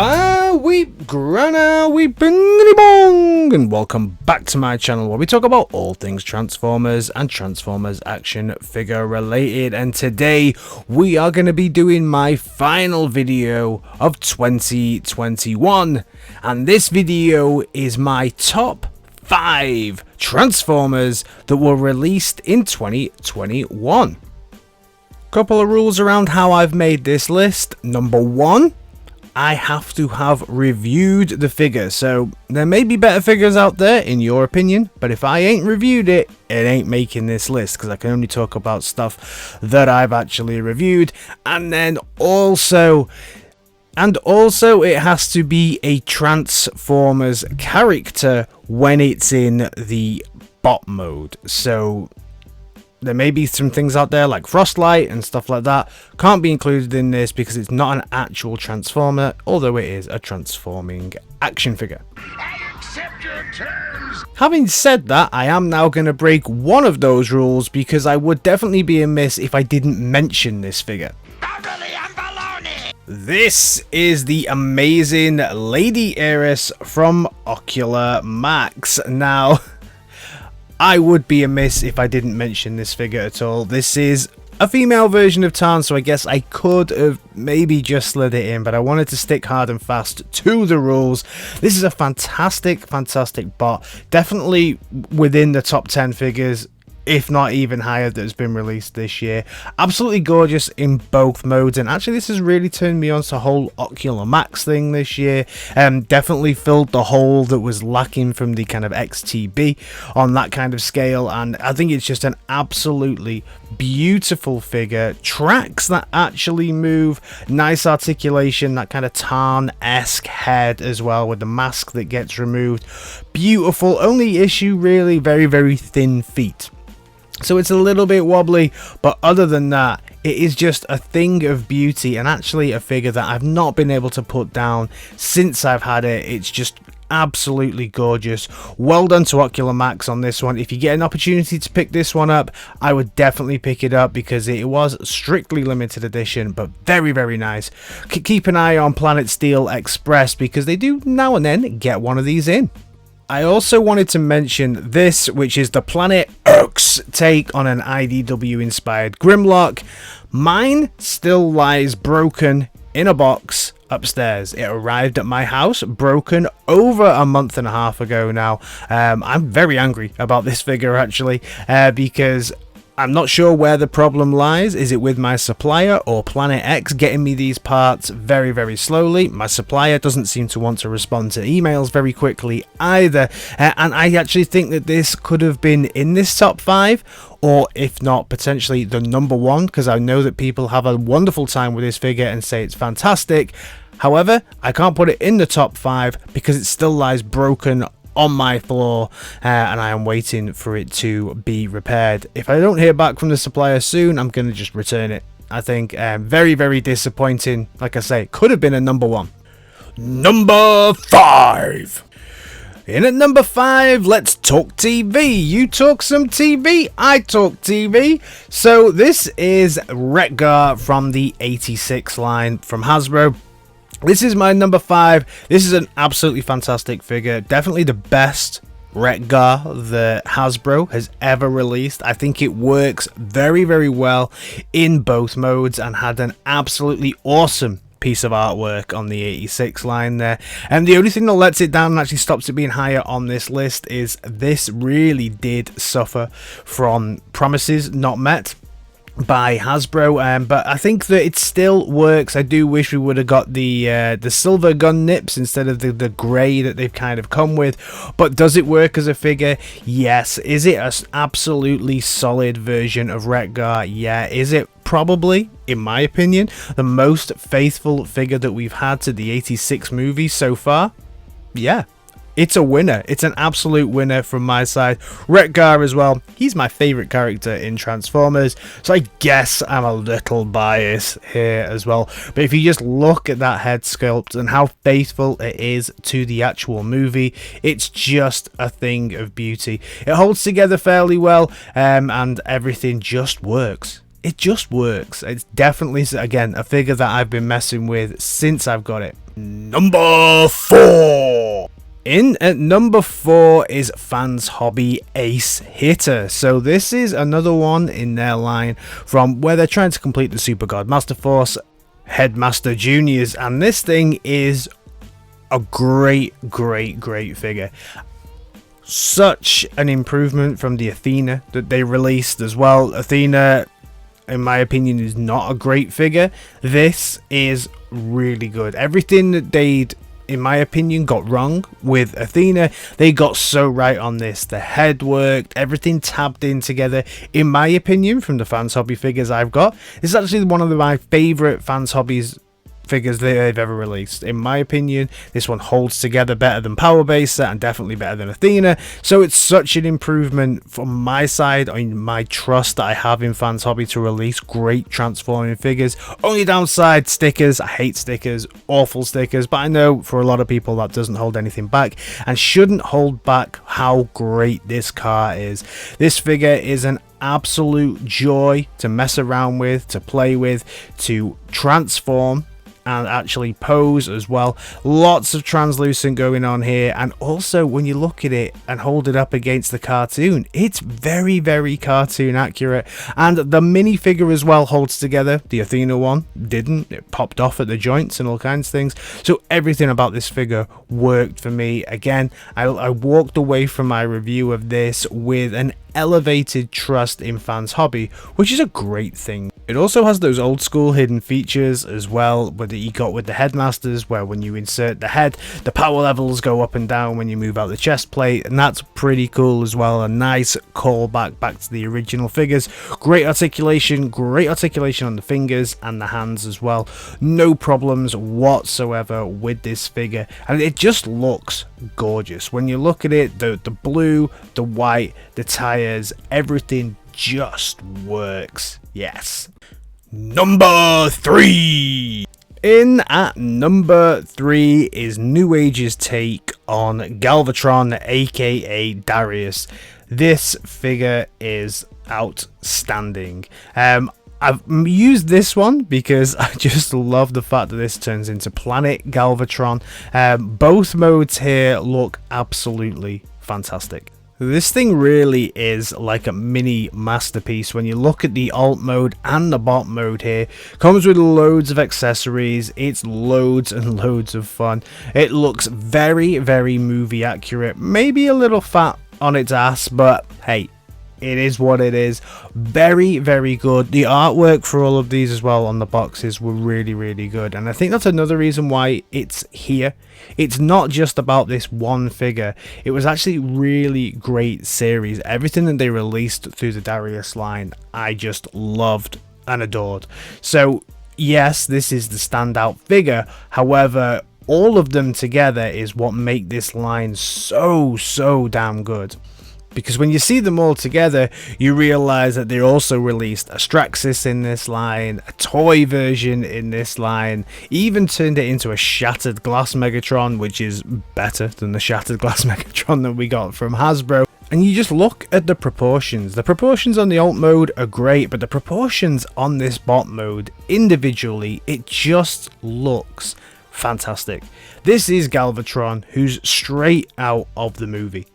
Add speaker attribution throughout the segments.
Speaker 1: Weep, Grana, Weep, Bingity Bong, and welcome back to my channel where we talk about all things Transformers and Transformers action figure related. And today we are going to be doing my final video of 2021, and this video is my top 5 Transformers that were released in 2021. Couple of rules around how I've made this list. Number 1, I have to have reviewed the figure. So there may be better figures out there in your opinion, but if I ain't reviewed it, it ain't making this list, because I can only talk about stuff that I've actually reviewed. And then also it has to be a Transformers character when it's in the bot mode. So there may be some things out there like Frostlight and stuff like that. Can't be included in this because it's not an actual Transformer, although it is a transforming action figure.
Speaker 2: I accept your terms.
Speaker 1: Having said that, I am now going to break one of those rules because I would definitely be amiss if I didn't mention this figure.
Speaker 2: Utterly and baloney.
Speaker 1: This is the amazing Lady Eris from Occular Max. Now, I would be amiss if I didn't mention this figure at all. This is a female version of Tarn, so I guess I could have maybe just slid it in, but I wanted to stick hard and fast to the rules. This is a fantastic bot. Definitely within the top 10 figures, if not even higher, that's been released this year. Absolutely gorgeous in both modes, and actually this has really turned me on to the whole Occular Max thing this year. Definitely filled the hole that was lacking from the kind of XTB on that kind of scale, and I think it's just an absolutely beautiful figure. Tracks that actually move, nice articulation, that kind of Tarn-esque head as well with the mask that gets removed. Beautiful. Only issue really, very thin feet. So it's a little bit wobbly, but other than that, it is just a thing of beauty, and actually a figure that I've not been able to put down since I've had it. It's just absolutely gorgeous. Well done to Occular Max on this one. If you get an opportunity to pick this one up, I would definitely pick it up because it was strictly limited edition, but very nice. Keep an eye on Planet Steel Express because they do now and then get one of these in. I also wanted to mention this, which is the Planet X take on an IDW inspired Grimlock. Mine still lies broken in a box upstairs. It arrived at my house broken over a month and a half ago now. I'm very angry about this figure actually, because I'm not sure where the problem lies. Is it with my supplier or Planet X getting me these parts very slowly? My supplier doesn't seem to want to respond to emails very quickly either, and I actually think that this could have been in this top 5, or if not potentially the number 1, because I know that people have a wonderful time with this figure and say it's fantastic. However, I can't put it in the top 5 because it still lies broken on my floor, and I am waiting for it to be repaired. If I don't hear back from the supplier soon, I'm going to just return it. I think very disappointing. Like I say, it could have been a number 1. Number 5. In at number 5, let's talk TV. You talk some TV, I talk TV. So this is Wreck-Gar from the 86 line from Hasbro. This is my number 5. This is an absolutely fantastic figure. Definitely the best Wreck-Gar that Hasbro has ever released. I think it works very well in both modes and had an absolutely awesome piece of artwork on the 86 line there. And the only thing that lets it down and actually stops it being higher on this list is this really did suffer from promises not met by Hasbro, but I think that it still works. I do wish we would have got the silver gun nips instead of the grey that they've kind of come with, but does it work as a figure? Yes. Is it an absolutely solid version of Wreck-Gar? Yeah. Is it probably, in my opinion, the most faithful figure that we've had to the 86 movie so far? Yeah. It's a winner. It's an absolute winner from my side. Wreck-Gar as well. He's my favourite character in Transformers, so I guess I'm a little biased here as well. But if you just look at that head sculpt and how faithful it is to the actual movie, it's just a thing of beauty. It holds together fairly well, and everything just works. It just works. It's definitely, again, a figure that I've been messing with since I've got it. Number 4. In at number 4 is Fanshobby Ace Hitter. So this is another one in their line from where they're trying to complete the Super God Master Force Headmaster Juniors, and this thing is a great figure. Such an improvement from the Athena that they released as well. Athena, in my opinion, is not a great figure. This is really good. Everything that they'd, in my opinion, got wrong with Athena, they got so right on this. The head worked, everything tabbed in together. In my opinion, from the Fanshobby figures I've got, this is actually one of my favourite Fanshobbies figures that they've ever released. In my opinion, this one holds together better than Power Base Set and definitely better than Athena, so it's such an improvement from my side on my trust that I have in Fanshobby to release great transforming figures. Only downside, stickers. I hate stickers, awful stickers, but I know for a lot of people that doesn't hold anything back and shouldn't hold back how great this car is. This figure is an absolute joy to mess around with, to play with, to transform and actually pose as well. Lots of translucent going on here, and also when you look at it and hold it up against the cartoon, it's very cartoon accurate, and the minifigure as well holds together. The Athena one didn't, it popped off at the joints and all kinds of things, so everything about this figure worked for me. Again, I walked away from my review of this with an elevated trust in Fanshobby, which is a great thing. It also has those old school hidden features as well, that you got with the headmasters, where when you insert the head, the power levels go up and down when you move out the chest plate, and that's pretty cool as well. A nice callback back to the original figures. Great articulation on the fingers and the hands as well. No problems whatsoever with this figure, and it just looks gorgeous. When you look at it, the blue, the white, the tires, everything just works. Yes. Number 3. In at number 3 is Newage's take on Glalvatron, aka Darius. This figure is outstanding. I've used this one because I just love the fact that this turns into Planet Glalvatron. Both modes here look absolutely fantastic. This thing really is like a mini masterpiece when you look at the alt mode and the bot mode here. Comes with loads of accessories, it's loads and loads of fun. It looks very movie accurate, maybe a little fat on its ass, but hey, it is what it is. Very good. The artwork for all of these as well on the boxes were really good, and I think that's another reason why it's here. It's not just about this one figure. It was actually really great series. Everything that they released through the Darius line I just loved and adored. So yes, this is the standout figure, however all of them together is what make this line so damn good. Because when you see them all together, you realize that they also released a Straxus in this line, a toy version in this line, even turned it into a shattered glass Megatron, which is better than the shattered glass Megatron that we got from Hasbro. And you just look at the proportions. The proportions on the alt mode are great, but the proportions on this bot mode, individually, it just looks fantastic. This is Glalvatron, who's straight out of the movie.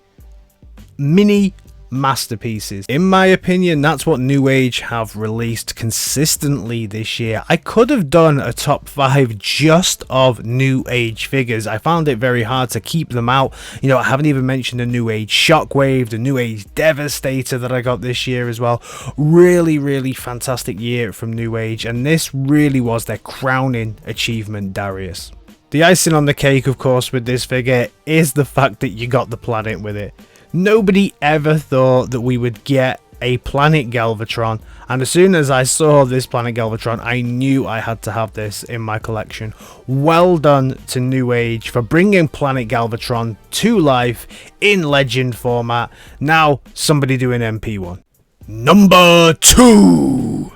Speaker 1: Mini masterpieces. In my opinion, that's what Newage have released consistently this year. I could have done a top 5 just of Newage figures. I found it very hard to keep them out. You know, I haven't even mentioned the Newage Shockwave, the Newage Devastator that I got this year as well. Really fantastic year from Newage, and this really was their crowning achievement, Darius. The icing on the cake, of course, with this figure is the fact that you got the planet with it. Nobody ever thought that we would get a Planet Glalvatron, and as soon as I saw this Planet Glalvatron, I knew I had to have this in my collection. Well done to Newage for bringing Planet Glalvatron to life in legend format. Now somebody do an MP1. Number 2.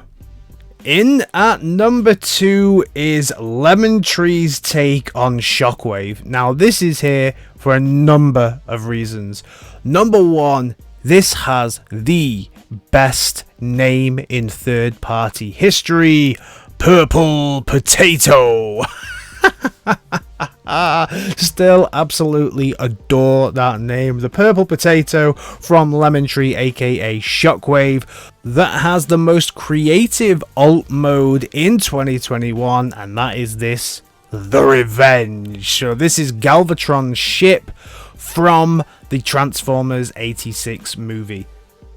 Speaker 1: In at number 2 is Lemmontree's take on Shockwave. Now this is here for a number of reasons. Number 1, this has the best name in third party history, Purple Potato. Still absolutely adore that name. The purple potato from Lemmontree, aka Shockwave, that has the most creative alt mode in 2021, and that is this, the Revenge. So this is Glalvatron's ship from the Transformers 86 movie.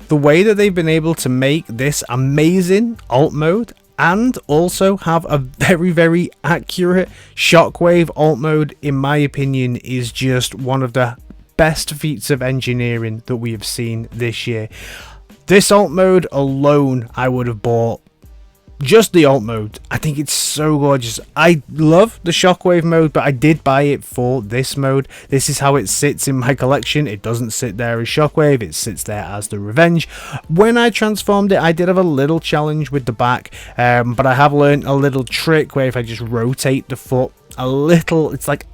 Speaker 1: The way that they've been able to make this amazing alt mode and also have a very accurate Shockwave alt mode, in my opinion, is just one of the best feats of engineering that we have seen this year. This alt mode alone, I would have bought just the alt mode. I think it's so gorgeous. I love the Shockwave mode, but I did buy it for this mode. This is how it sits in my collection. It doesn't sit there as Shockwave, it sits there as the Revenge. When I transformed it, I did have a little challenge with the back, but I have learned a little trick where if I just rotate the foot a little, it's like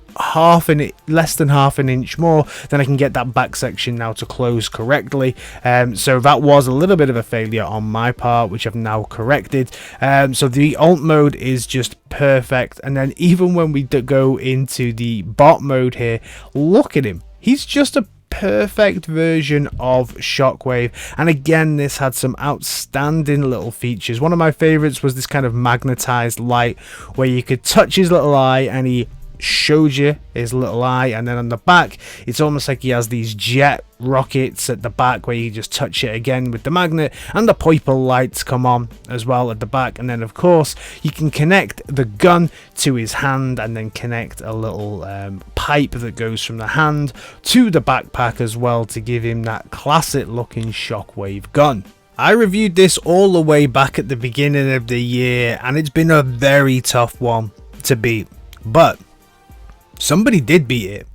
Speaker 1: less than half an inch more, then I can get that back section now to close correctly. So that was a little bit of a failure on my part, which I've now corrected. So the alt mode is just perfect, and then even when we go into the bot mode here, look at him, he's just a perfect version of Shockwave. And again, this had some outstanding little features. One of my favorites was this kind of magnetized light where you could touch his little eye and he showed you his little eye, and then on the back it's almost like he has these jet rockets at the back where you just touch it again with the magnet, and the purple lights come on as well at the back. And then of course you can connect the gun to his hand and then connect a little pipe that goes from the hand to the backpack as well to give him that classic looking Shockwave gun. I reviewed this all the way back at the beginning of the year, and it's been a very tough one to beat, but somebody did beat it.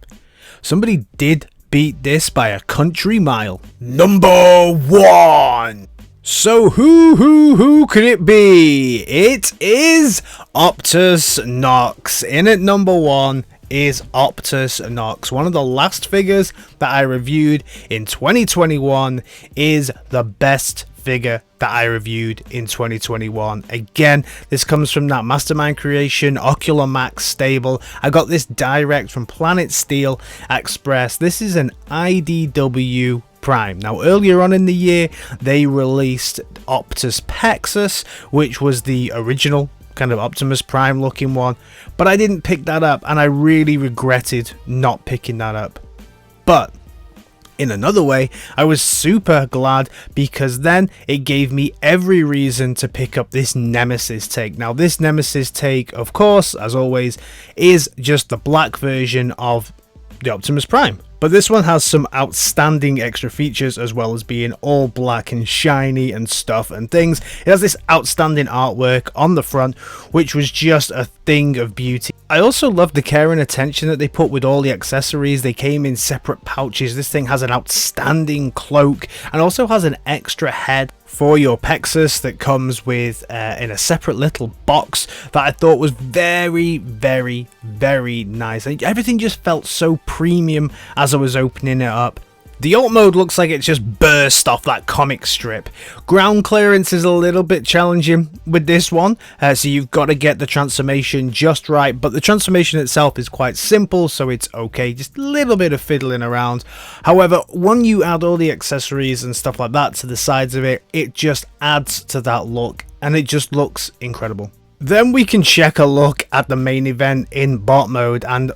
Speaker 1: Somebody did beat this by a country mile. Number 1. So who could it be? It is Optus Knox. In at number 1 is Optus Knox. One of the last figures that I reviewed in 2021 is the best figure that I reviewed in 2021. Again, this comes from that Mastermind Creation Occular Max stable. I got this direct from Planet Steel Express. This is an IDW Prime. Now, earlier on in the year, they released Optus Cacus, which was the original kind of Optimus Prime looking one, but I didn't pick that up, and I really regretted not picking that up. But in another way, I was super glad, because then it gave me every reason to pick up this Nemesis take. Now, this Nemesis take, of course, as always, is just the black version of the Optimus Prime. But this one has some outstanding extra features, as well as being all black and shiny and stuff and things. It has this outstanding artwork on the front, which was just a thing of beauty. I also love the care and attention that they put with all the accessories. They came in separate pouches. This thing has an outstanding cloak and also has an extra head for your Cacus that comes with in a separate little box that I thought was very nice. Everything just felt so premium as I was opening it up. The alt mode looks like it's just burst off that comic strip. Ground clearance is a little bit challenging with this one, so you've got to get the transformation just right, but the transformation itself is quite simple, so it's okay, just a little bit of fiddling around. However, when you add all the accessories and stuff like that to the sides of it, it just adds to that look, and it just looks incredible. Then we can check a look at the main event in bot mode, and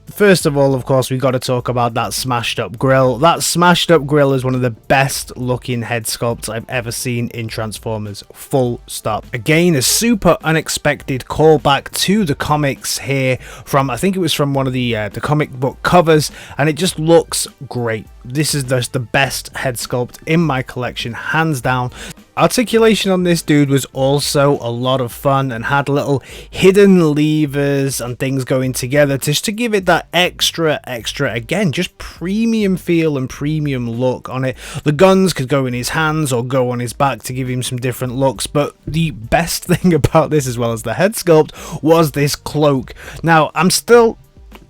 Speaker 1: first of all, of course, we got to talk about that smashed up grill. That smashed up grill is one of the best looking head sculpts I've ever seen in Transformers, full stop. Again, a super unexpected callback to the comics here from, I think it was from one of the comic book covers, and it just looks great. This is just the best head sculpt in my collection, hands down. Articulation on this dude was also a lot of fun and had little hidden levers and things going together just to give it that extra, again, just premium feel and premium look on it. The guns could go in his hands or go on his back to give him some different looks, but the best thing about this, as well as the head sculpt, was this cloak. Now, I'm still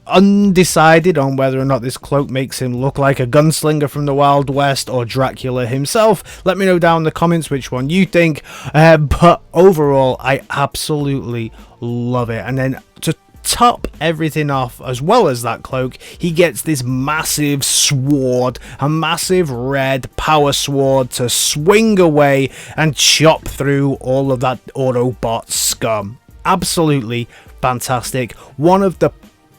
Speaker 1: undecided on whether or not this cloak makes him look like a gunslinger from the Wild West or Dracula himself. Let me know down in the comments which one you think, but overall I absolutely love it. And then to top everything off, as well as that cloak, he gets this massive sword, a massive red power sword to swing away and chop through all of that Autobot scum. Absolutely fantastic. One of the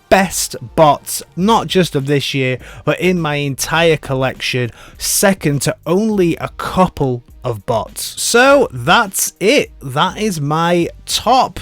Speaker 1: best bots, not just of this year, but in my entire collection, second to only a couple of bots. So that's it. That is my top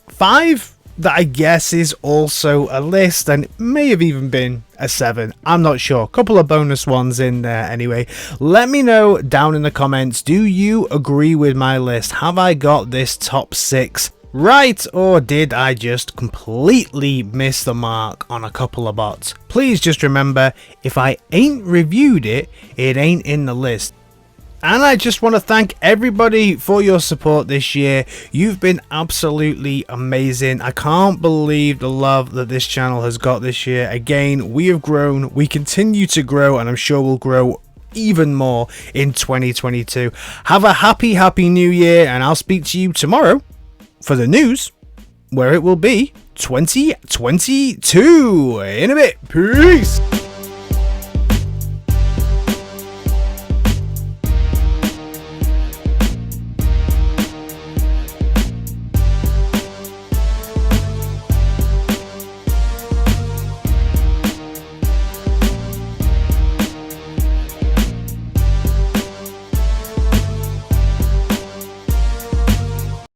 Speaker 1: 5. That I guess is also a list, and it may have even been a 7. I'm not sure. Couple of bonus ones in there anyway. Let me know down in the comments, do you agree with my list? Have I got this top 6 right, or did I just completely miss the mark on a couple of bots? Please just remember, if I ain't reviewed it, it ain't in the list. And I just want to thank everybody for your support this year. You've been absolutely amazing. I can't believe the love that this channel has got this year. Again, we have grown, we continue to grow, and I'm sure we'll grow even more in 2022. Have a happy new year, and I'll speak to you tomorrow for the news, where it will be 2022 in a bit. Peace.